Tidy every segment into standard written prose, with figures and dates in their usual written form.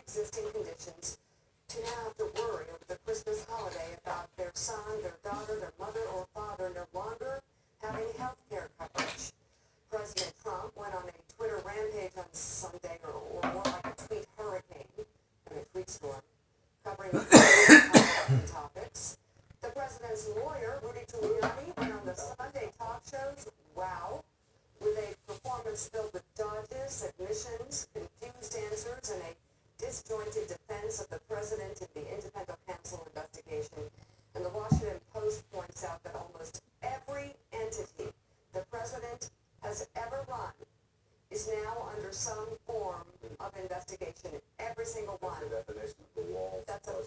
pre-existing conditions to now have to worry over the Christmas holiday about their son, their daughter, their mother or father no longer having health care coverage. President Trump went on a Twitter rampage on Sunday, or more like a tweet hurricane and a tweet storm, covering topics. The president's lawyer, Rudy Giuliani, went on the Sunday talk shows, wow, with a performance filled with dodges, admissions, confused answers, and a disjointed defense of the president in the independent counsel investigation. And the Washington Post points out that almost every entity the president has ever run is now under some form of investigation. Every single one. What's the definition of the wall? That's a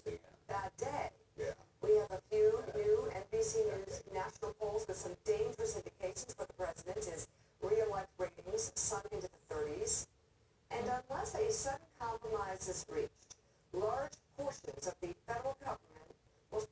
bad day. Yeah. We have a few new NBC News national polls with some dangerous indications for the president. His re-elect ratings sunk into the 30s. And unless a sudden compromise is reached, large portions of the federal government will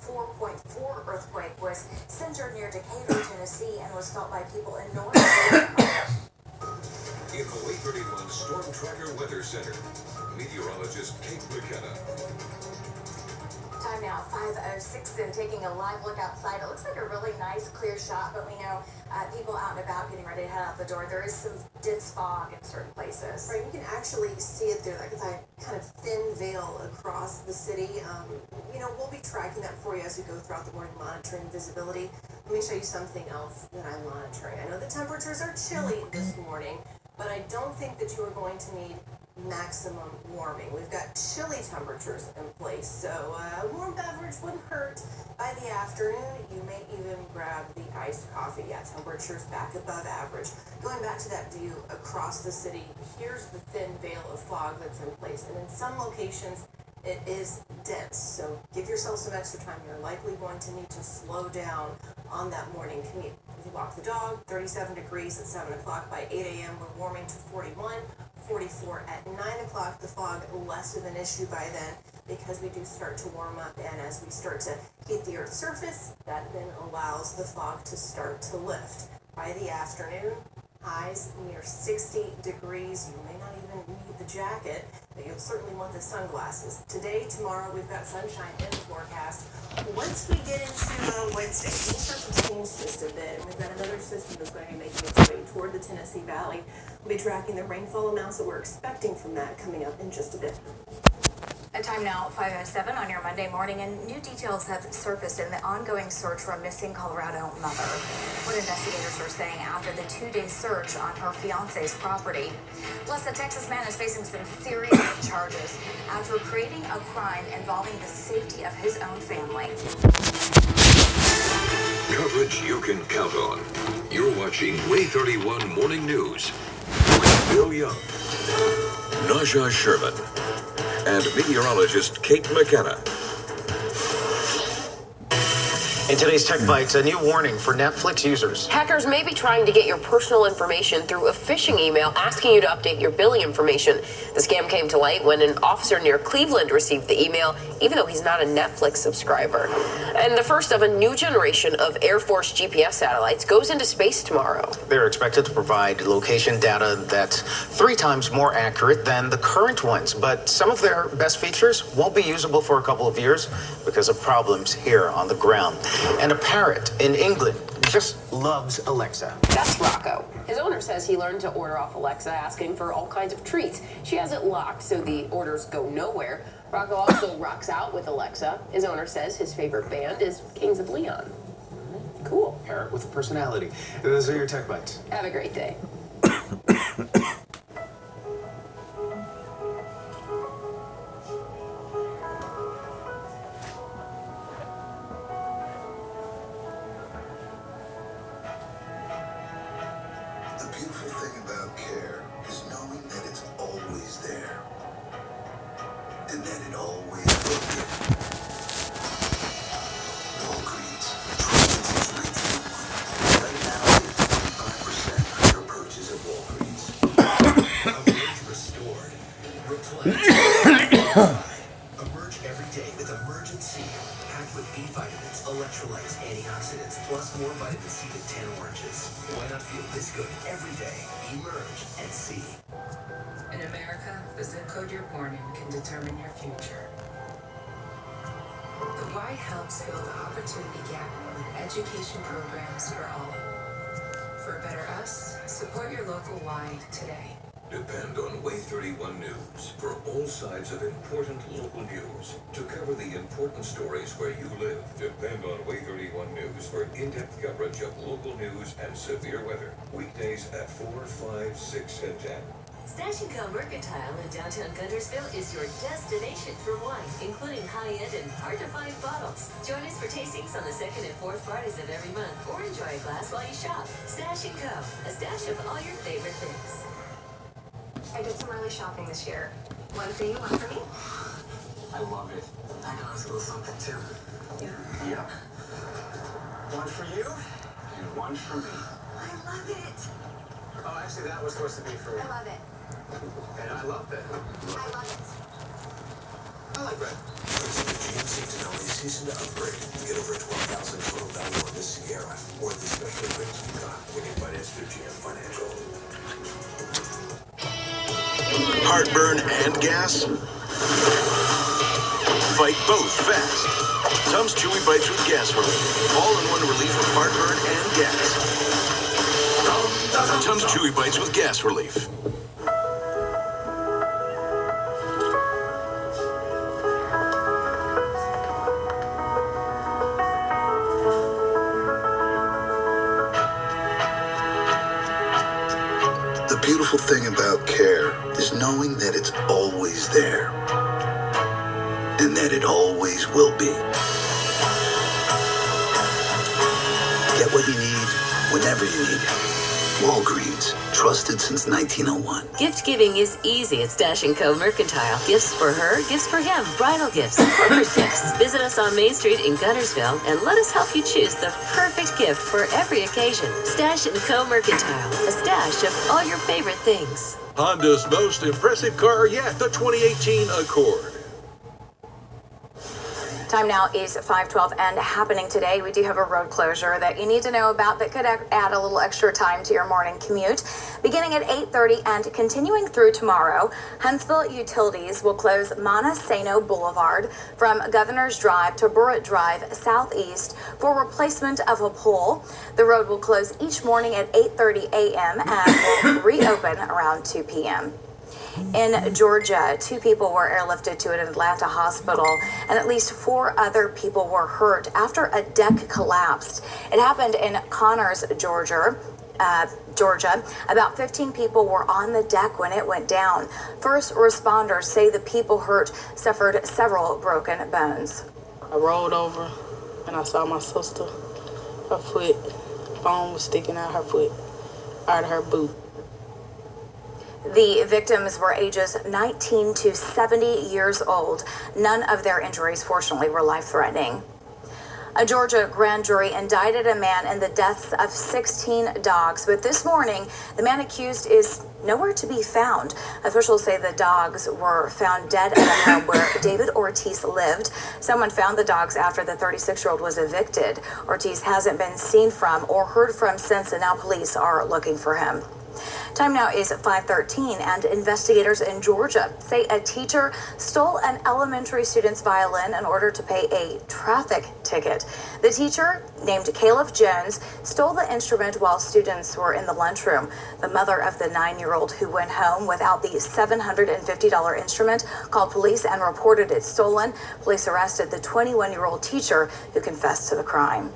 4.4 earthquake was centered near Decatur, Tennessee, and was felt by people in North Carolina. In the Wave 31 Storm Tracker Weather Center, meteorologist Kate McKenna. Time now, 5:06, and taking a live look outside. It looks like a really nice, clear shot, but we know people out and about getting ready to head out the door. There is some dense fog in certain places. Right, you can actually see it there, like that kind of thin veil across the city. We'll be tracking that for you as we go throughout the morning, monitoring visibility. Let me show you something else that I'm monitoring. I know the temperatures are chilly this morning, but I don't think that you are going to need maximum warming. We've got chilly temperatures in place, so a warm beverage wouldn't hurt. By the afternoon, you may even grab the iced coffee. Yeah, temperatures back above average. Going back to that view across the city, here's the thin veil of fog that's in place, and in some locations, it is dense, so give yourself some extra time. You're likely going to need to slow down on that morning commute. If you walk the dog, 37 degrees at 7 o'clock. By 8 a.m., we're warming to 41, 44 at 9 o'clock. The fog, less of an issue by then because we do start to warm up, and as we start to heat the Earth's surface, that then allows the fog to start to lift. By the afternoon, highs near 60 degrees. You may not even need the jacket, but you'll certainly want the sunglasses. Today, tomorrow, we've got sunshine in the forecast. Once we get into Wednesday, things start to change just a bit. We've got another system that's going to be making its way toward the Tennessee Valley. We'll be tracking the rainfall amounts that we're expecting from that coming up in just a bit. A time now, 5:07 on your Monday morning, and new details have surfaced in the ongoing search for a missing Colorado mother. What investigators are saying after the 2-day search on her fiance's property. Plus, a Texas man is facing some serious charges after creating a crime involving the safety of his own family. Coverage you can count on. You're watching Way 31 Morning News with Bill Young, Naja Sherman, and meteorologist Kate McKenna. In today's Tech Bites, a new warning for Netflix users. Hackers may be trying to get your personal information through a phishing email asking you to update your billing information. The scam came to light when an officer near Cleveland received the email, even though he's not a Netflix subscriber. And the first of a new generation of Air Force GPS satellites goes into space tomorrow. They're expected to provide location data that's 3 times more accurate than the current ones, but some of their best features won't be usable for a couple of years because of problems here on the ground. And a parrot in England just loves Alexa. That's Rocco. His owner says he learned to order off Alexa, asking for all kinds of treats. She has it locked so the orders go nowhere. Rocco also rocks out with Alexa. His owner says his favorite band is Kings of Leon. Cool. Parrot with a personality. Those are your Tech Bites. Have a great day. The beautiful thing about care is knowing that it's always there. And that it always will be. Walgreens, trusted since 1901. Right now, save 25% on your purchase at Walgreens. Emerge restored. Replenish. Emerge every day with Emergency. Packed with B vitamins, electrolytes, antioxidants, plus more vitamin C than 10 oranges. Why not feel this good every day? Emerge and see. In America, the zip code you're born in can determine your future. The Y helps fill the opportunity gap with education programs for all. For a better us, support your local Y today. Depend on Way 31 News for all sides of important local news. To cover the important stories where you live, depend on Way 31 News for in-depth coverage of local news and severe weather. Weekdays at 4, 5, 6, and 10. Stash & Co. Mercantile in downtown Guntersville is your destination for wine, including high-end and hard-to-find bottles. Join us for tastings on the 2nd and 4th Fridays of every month, or enjoy a glass while you shop. Stash & Co. A stash of all your favorite things. I did some early shopping this year. One for you, one for me. I love it. I got us a little something too. Yeah. One for you and one for me. I love it. Oh, actually, that was supposed to be for me. I love it. And I love it. I love it. I like red. Visit the GMC Denali Season to Upgrade. Get over $12,000 total value on this Sierra or the special rates we got when you finance through GM Financial. Heartburn and gas? Fight both fast. Tums Chewy Bites with gas relief. All-in-one relief of heartburn and gas. Tums Chewy Bites with gas relief. The beautiful thing about care is knowing that it's always there. And that it always will be. Get what you need whenever you need it. Walgreens, trusted since 1901. Gift giving is easy at Stash & Co. Mercantile. Gifts for her, gifts for him, bridal gifts, corporate gifts. Visit us on Main Street in Guntersville and let us help you choose the perfect gift for every occasion. Stash & Co. Mercantile, a stash of all your favorite things. Honda's most impressive car yet, the 2018 Accord. Time now is 5:12 and happening today. We do have a road closure that you need to know about that could add a little extra time to your morning commute. Beginning at 8:30 and continuing through tomorrow, Huntsville Utilities will close Montesano Boulevard from Governor's Drive to Burritt Drive southeast for replacement of a pole. The road will close each morning at 8:30 a.m. and will reopen around 2 p.m. In Georgia, 2 people were airlifted to an Atlanta hospital, and at least 4 other people were hurt after a deck collapsed. It happened in Connors, Georgia. About 15 people were on the deck when it went down. First responders say the people hurt suffered several broken bones. I rolled over and I saw my sister. Her foot, bone was sticking out her foot, out of her boot. The victims were ages 19 to 70 years old. None of their injuries, fortunately, were life-threatening. A Georgia grand jury indicted a man in the deaths of 16 dogs, but this morning, the man accused is nowhere to be found. Officials say the dogs were found dead at a home where David Ortiz lived. Someone found the dogs after the 36-year-old was evicted. Ortiz hasn't been seen from or heard from since, and now police are looking for him. Time now is 5:13, and investigators in Georgia say a teacher stole an elementary student's violin in order to pay a traffic ticket. The teacher, named Caleb Jones, stole the instrument while students were in the lunchroom. The mother of the 9-year-old who went home without the $750 instrument called police and reported it stolen. Police arrested the 21-year-old teacher who confessed to the crime.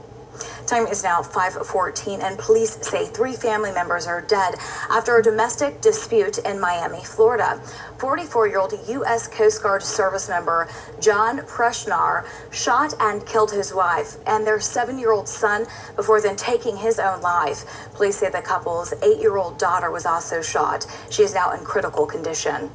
Time is now 5:14, and police say 3 family members are dead after a domestic dispute in Miami, Florida. 44-year-old U.S. Coast Guard service member John Preshnar shot and killed his wife and their 7-year-old son before then taking his own life. Police say the couple's 8-year-old daughter was also shot. She is now in critical condition.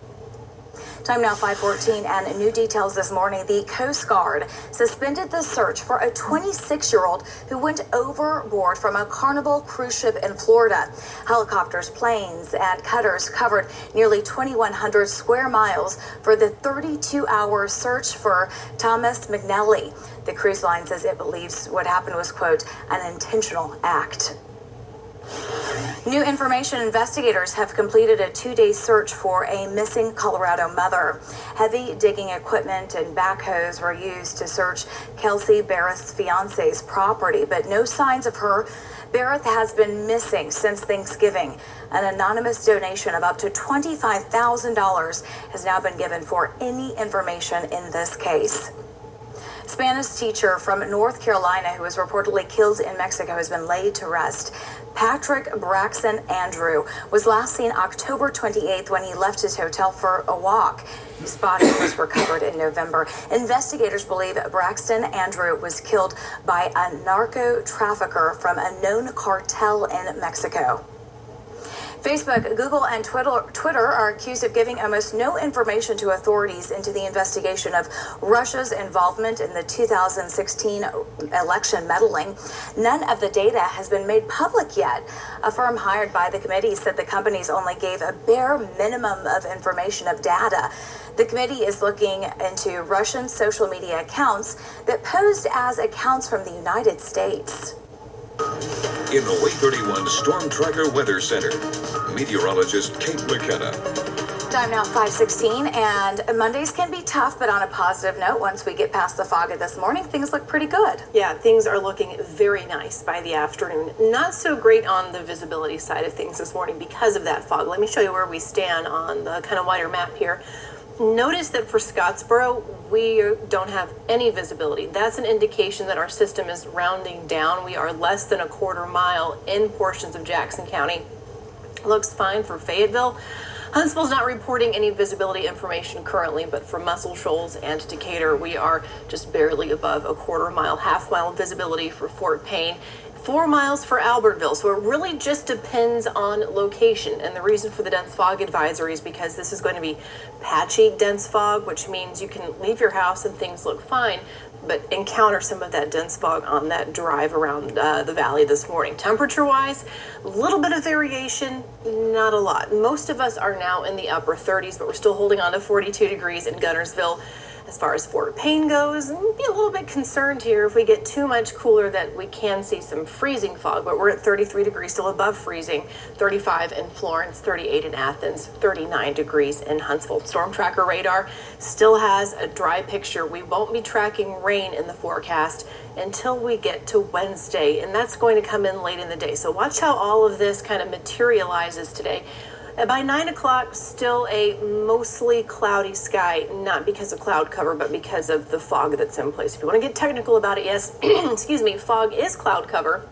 Time now 5:14, and new details this morning. The Coast Guard suspended the search for a 26-year-old who went overboard from a Carnival cruise ship in Florida. Helicopters, planes, and cutters covered nearly 2,100 square miles for the 32-hour search for Thomas McNally. The cruise line says it believes what happened was, quote, an intentional act. New information: investigators have completed a 2-day search for a missing Colorado mother. Heavy digging equipment and backhoes were used to search Kelsey Barrett's fiance's property, but no signs of her. Barrett has been missing since Thanksgiving. An anonymous donation of up to $25,000 has now been given for any information in this case. Spanish teacher from North Carolina who was reportedly killed in Mexico has been laid to rest. Patrick Braxton Andrew was last seen October 28th when he left his hotel for a walk. His body was recovered in November. Investigators believe Braxton Andrew was killed by a narco trafficker from a known cartel in Mexico. Facebook, Google, and Twitter are accused of giving almost no information to authorities into the investigation of Russia's involvement in the 2016 election meddling. None of the data has been made public yet. A firm hired by the committee said the companies only gave a bare minimum of information of data. The committee is looking into Russian social media accounts that posed as accounts from the United States. In the Way 31 Storm Tracker Weather Center, meteorologist Kate McKenna. Time now 5:16, and Mondays can be tough, but on a positive note, once we get past the fog of this morning, things look pretty good. Yeah, things are looking very nice by the afternoon. Not so great on the visibility side of things this morning because of that fog. Let me show you where we stand on the kind of wider map here. Notice that for Scottsboro, we don't have any visibility. That's an indication that our system is rounding down. We are less than a quarter mile in portions of Jackson County. Looks fine for Fayetteville. Huntsville's not reporting any visibility information currently, but for Muscle Shoals and Decatur, we are just barely above a quarter mile, half-mile visibility for Fort Payne. 4 miles for Albertville. So it really just depends on location. And the reason for the dense fog advisory is because this is going to be patchy dense fog, which means you can leave your house and things look fine, but encounter some of that dense fog on that drive around the valley this morning. Temperature-wise, a little bit of variation, not a lot. Most of us are now in the upper 30s, but we're still holding on to 42 degrees in Guntersville. As far as Fort Payne goes, be a little bit concerned here if we get too much cooler that we can see some freezing fog, but we're at 33 degrees, still above freezing, 35 in Florence, 38 in Athens, 39 degrees in Huntsville. Storm Tracker radar still has a dry picture. We won't be tracking rain in the forecast until we get to Wednesday, and that's going to come in late in the day. So watch how all of this kind of materializes today. By 9 o'clock, still a mostly cloudy sky, not because of cloud cover, but because of the fog that's in place. If you want to get technical about it, yes, excuse me, fog is cloud cover,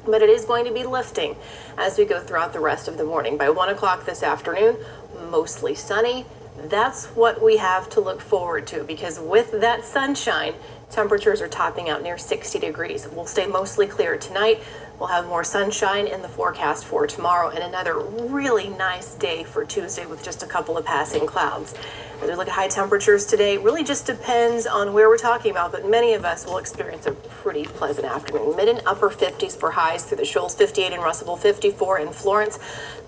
but it is going to be lifting as we go throughout the rest of the morning. By 1 o'clock this afternoon, mostly sunny. That's what we have to look forward to, because with that sunshine, temperatures are topping out near 60 degrees. We'll stay mostly clear tonight. We'll have more sunshine in the forecast for tomorrow and another really nice day for Tuesday with just a couple of passing clouds. As we look at high temperatures today, it really just depends on where we're talking about, but many of us will experience a pretty pleasant afternoon. Mid and upper 50s for highs through the Shoals, 58 in Russellville, 54 in Florence.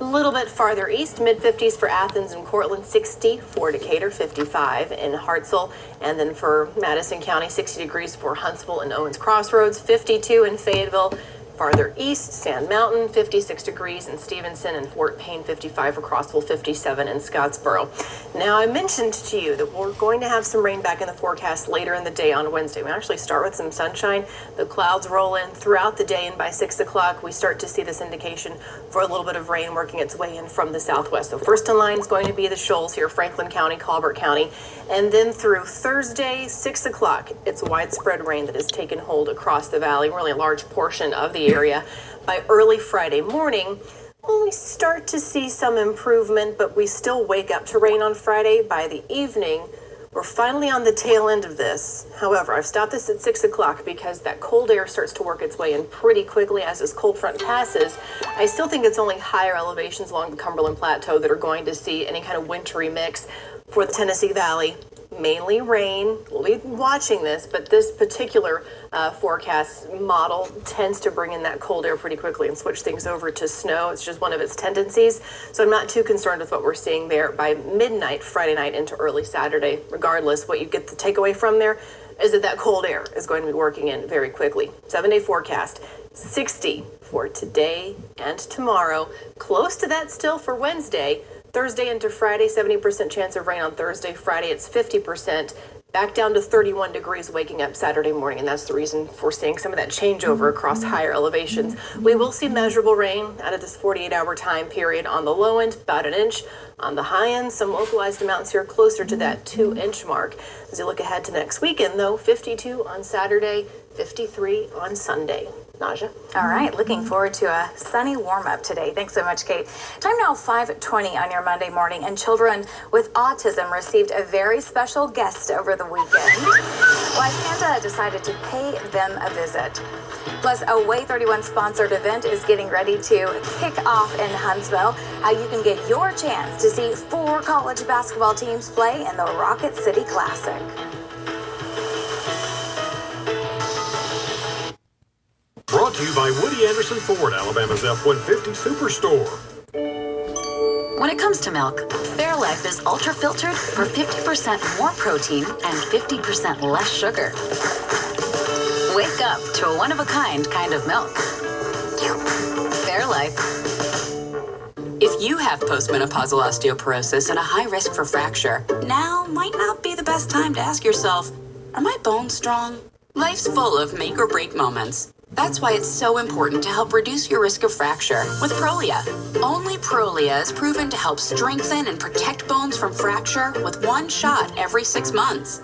A little bit farther east, mid 50s for Athens and Cortland, 60 for Decatur, 55 in Hartselle. And then for Madison County, 60 degrees for Huntsville and Owens Crossroads, 52 in Fayetteville. Farther east, Sand Mountain, 56 degrees in Stevenson, and Fort Payne, 55 for Crossville, 57 in Scottsboro. Now, I mentioned to you that we're going to have some rain back in the forecast later in the day on Wednesday. We actually start with some sunshine. The clouds roll in throughout the day, and by 6 o'clock, we start to see this indication for a little bit of rain working its way in from the southwest. So first in line is going to be the Shoals here, Franklin County, Colbert County, and then through Thursday, 6 o'clock, it's widespread rain that has taken hold across the valley, really a large portion of the area. By early Friday morning, we start to see some improvement, but we still wake up to rain on Friday. By the evening, we're finally on the tail end of this. However, I've stopped this at 6 o'clock because that cold air starts to work its way in pretty quickly as this cold front passes. I still think it's only higher elevations along the Cumberland Plateau that are going to see any kind of wintry mix. For the Tennessee Valley, mainly rain. We'll be watching this, but this particular forecast model tends to bring in that cold air pretty quickly and switch things over to snow. It's just one of its tendencies. So I'm not too concerned with what we're seeing there by midnight, Friday night into early Saturday. Regardless, what you get the takeaway from there is that cold air is going to be working in very quickly. 7-day forecast, 60 for today and tomorrow. Close to that still for Wednesday. Thursday into Friday, 70% chance of rain on Thursday. Friday, it's 50%. Back down to 31 degrees waking up Saturday morning, and that's the reason for seeing some of that changeover across higher elevations. We will see measurable rain out of this 48-hour time period on the low end, about an inch. On the high end, some localized amounts here closer to that 2-inch mark. As you look ahead to next weekend, though, 52 on Saturday, 53 on Sunday. Naja. All right, looking forward to a sunny warm-up today. Thanks so much, Kate. Time now, 5:20 on your Monday morning, and children with autism received a very special guest over the weekend. Why Santa decided to pay them a visit. Plus, a Way 31 sponsored event is getting ready to kick off in Huntsville. How you can get your chance to see 4 college basketball teams play in the Rocket City Classic. Brought to you by Woody Anderson Ford, Alabama's F-150 Superstore. When it comes to milk, Fairlife is ultra filtered for 50% more protein and 50% less sugar. Wake up to a one-of-a-kind kind of milk. Fairlife. If you have postmenopausal osteoporosis and a high risk for fracture, now might not be the best time to ask yourself, are my bones strong? Life's full of make or break moments. That's why it's so important to help reduce your risk of fracture with Prolia. Only Prolia is proven to help strengthen and protect bones from fracture with 1 shot every 6 months.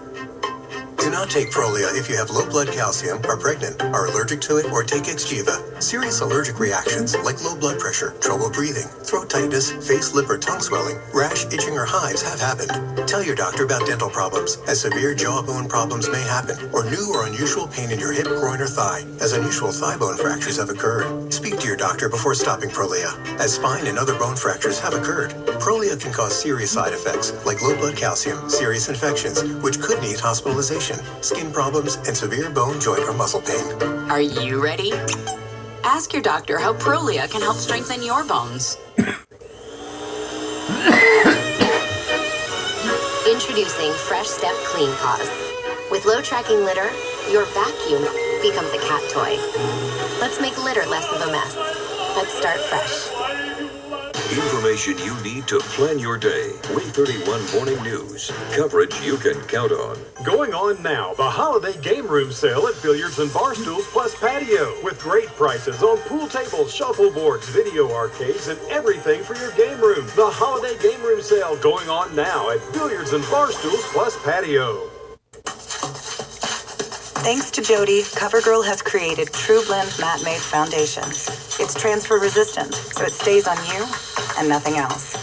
Do not take Prolia if you have low blood calcium, are pregnant, are allergic to it, or take Xgeva. Serious allergic reactions like low blood pressure, trouble breathing, throat tightness, face, lip, or tongue swelling, rash, itching, or hives have happened. Tell your doctor about dental problems, as severe jawbone problems may happen, or new or unusual pain in your hip, groin, or thigh, as unusual thigh bone fractures have occurred. Speak to your doctor before stopping Prolia, as spine and other bone fractures have occurred. Prolia can cause serious side effects like low blood calcium, serious infections, which could need hospitalization, skin problems, and severe bone, joint, or muscle pain. Are you ready? Ask your doctor how Prolia can help strengthen your bones. Introducing Fresh Step Clean Paws. With low tracking litter, your vacuum becomes a cat toy. Let's make litter less of a mess. Let's start fresh. Information you need to plan your day. Way 31 Morning News. Coverage you can count on. Going on now, the holiday game room sale at Billiards and Barstools Plus Patio. With great prices on pool tables, shuffleboards, video arcades, and everything for your game room. The holiday game room sale going on now at Billiards and Barstools Plus Patio. Thanks to Jody, CoverGirl has created True Blend Matte Made Foundation. It's transfer resistant, so it stays on you and nothing else.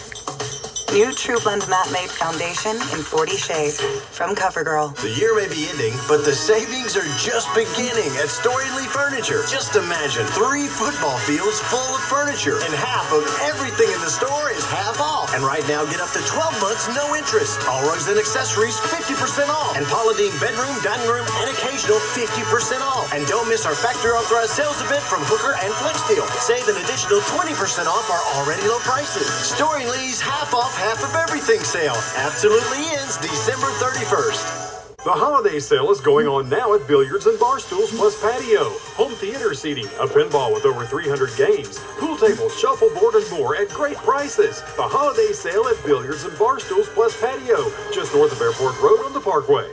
New True Blend Matte Made Foundation in 40 shades from CoverGirl. The year may be ending, but the savings are just beginning at Story Lee Furniture. Just imagine 3 football fields full of furniture, and half of everything in the store is half off. And right now, get up to 12 months, no interest. All rugs and accessories, 50% off. And Paula Deen bedroom, dining room, and occasional, 50% off. And don't miss our factory authorized sales event from Hooker and Flexsteel. Save an additional 20% off our already low prices. Story Lee's half off, half of everything sale absolutely ends December 31st. The holiday sale is going on now at Billiards and Barstools plus Patio. Home theater seating, a pinball with over 300 games, pool tables, shuffleboard, and more at great prices. The holiday sale at Billiards and Barstools plus Patio, just north of Airport Road on the Parkway.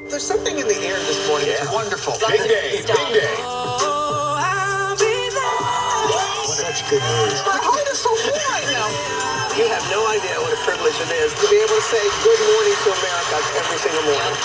There's something in the air this morning. It's wonderful. Big day, big day. Such good news. My heart is so full right now. You have no idea what a privilege it is to be able to say good morning to America every single morning.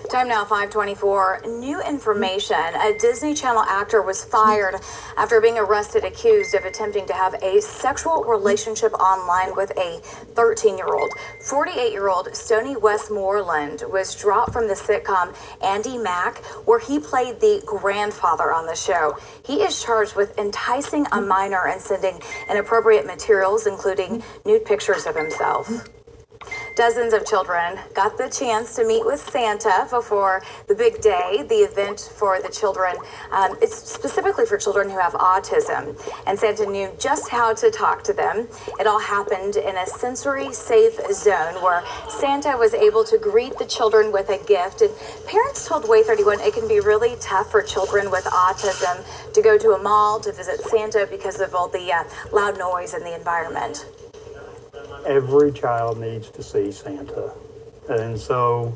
Time now, 5:24. New information. A Disney Channel actor was fired after being arrested accused of attempting to have a sexual relationship online with a 13-year-old. 48-year-old Stoney Westmoreland was dropped from the sitcom Andy Mack, where he played the grandfather on the show. He is charged with enticing a minor and sending inappropriate materials, including nude pictures of himself. Dozens of children got the chance to meet with Santa before the big day, the event for the children. It's specifically for children who have autism, and Santa knew just how to talk to them. It all happened in a sensory-safe zone where Santa was able to greet the children with a gift. And parents told Way 31 it can be really tough for children with autism to go to a mall to visit Santa because of all the loud noise in the environment. Every child needs to see Santa. And so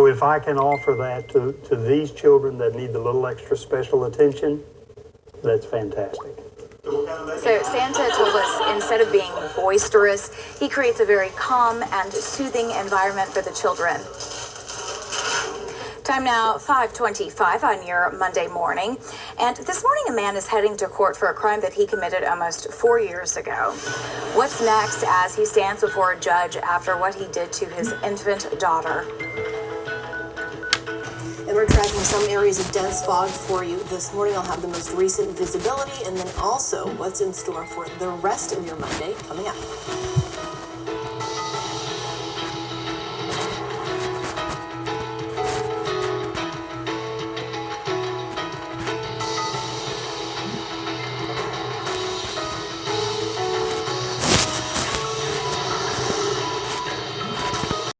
if I can offer that to these children that need the little extra special attention, that's fantastic. So Santa told us instead of being boisterous, he creates a very calm and soothing environment for the children. Time now, 5:25 on your Monday morning. And this morning, a man is heading to court for a crime that he committed almost 4 years ago. What's next as he stands before a judge after what he did to his infant daughter? And we're tracking some areas of dense fog for you. This morning I'll have the most recent visibility and then also what's in store for the rest of your Monday coming up.